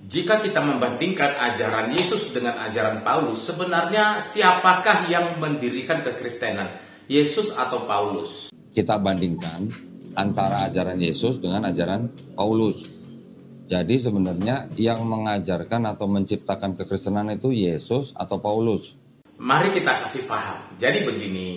Jika kita membandingkan ajaran Yesus dengan ajaran Paulus, sebenarnya siapakah yang mendirikan kekristenan? Yesus atau Paulus? Kita bandingkan antara ajaran Yesus dengan ajaran Paulus. Jadi sebenarnya yang mengajarkan atau menciptakan kekristenan itu Yesus atau Paulus? Mari kita kasih paham. Jadi begini,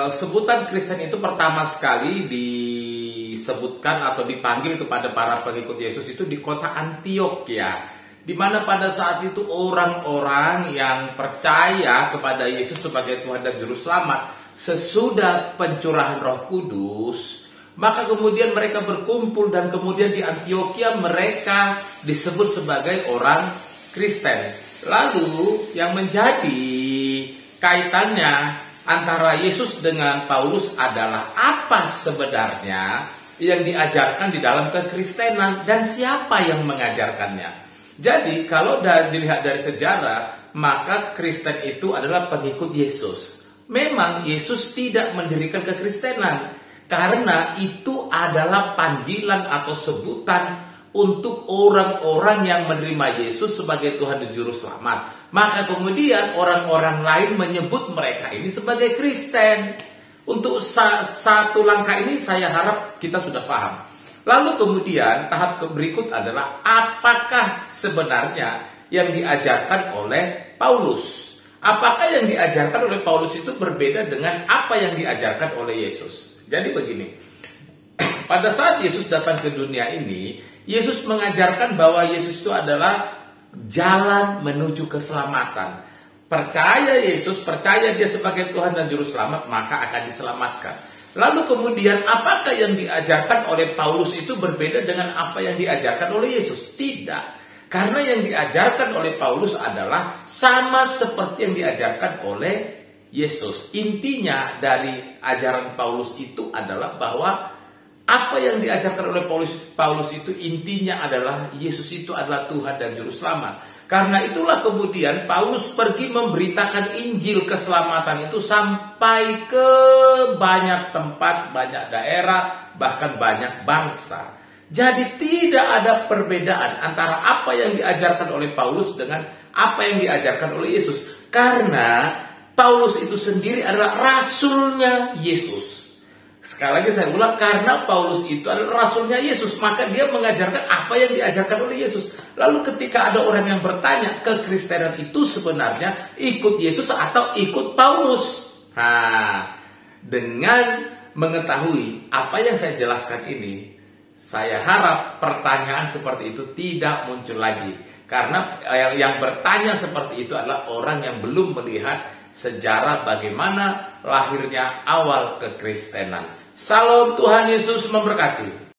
sebutan Kristen itu pertama sekali disebutkan atau dipanggil kepada para pengikut Yesus itu di kota Antiokhia, di mana pada saat itu orang-orang yang percaya kepada Yesus sebagai Tuhan dan Juru Selamat sesudah pencurahan Roh Kudus, maka kemudian mereka berkumpul dan kemudian di Antiokhia mereka disebut sebagai orang Kristen. Lalu yang menjadi kaitannya antara Yesus dengan Paulus adalah apa sebenarnya yang diajarkan di dalam kekristenan dan siapa yang mengajarkannya. Jadi kalau dilihat dari sejarah, maka Kristen itu adalah pengikut Yesus. Memang Yesus tidak mendirikan kekristenan karena itu adalah panggilan atau sebutan untuk orang-orang yang menerima Yesus sebagai Tuhan dan Juru Selamat. Maka kemudian orang-orang lain menyebut mereka ini sebagai Kristen. Untuk satu langkah ini saya harap kita sudah paham. Lalu kemudian tahap berikut adalah apakah sebenarnya yang diajarkan oleh Paulus? Apakah yang diajarkan oleh Paulus itu berbeda dengan apa yang diajarkan oleh Yesus? Jadi begini, pada saat Yesus datang ke dunia ini, Yesus mengajarkan bahwa Yesus itu adalah jalan menuju keselamatan. Percaya Yesus, percaya dia sebagai Tuhan dan Juru Selamat, maka akan diselamatkan. Lalu kemudian apakah yang diajarkan oleh Paulus itu berbeda dengan apa yang diajarkan oleh Yesus? Tidak. Karena yang diajarkan oleh Paulus adalah sama seperti yang diajarkan oleh Yesus. Intinya dari ajaran Paulus itu adalah bahwa apa yang diajarkan oleh Paulus itu intinya adalah Yesus itu adalah Tuhan dan Juru Selamat. Karena itulah kemudian Paulus pergi memberitakan Injil keselamatan itu sampai ke banyak tempat, banyak daerah, bahkan banyak bangsa. Jadi tidak ada perbedaan antara apa yang diajarkan oleh Paulus dengan apa yang diajarkan oleh Yesus. Karena Paulus itu sendiri adalah rasulnya Yesus. Sekali lagi saya ulang, karena Paulus itu adalah rasulnya Yesus, maka dia mengajarkan apa yang diajarkan oleh Yesus. Lalu ketika ada orang yang bertanya, kekristenan itu sebenarnya ikut Yesus atau ikut Paulus? Nah, dengan mengetahui apa yang saya jelaskan ini, saya harap pertanyaan seperti itu tidak muncul lagi. Karena yang bertanya seperti itu adalah orang yang belum melihat sejarah bagaimana lahirnya awal kekristenan. Salam, Tuhan Yesus memberkati.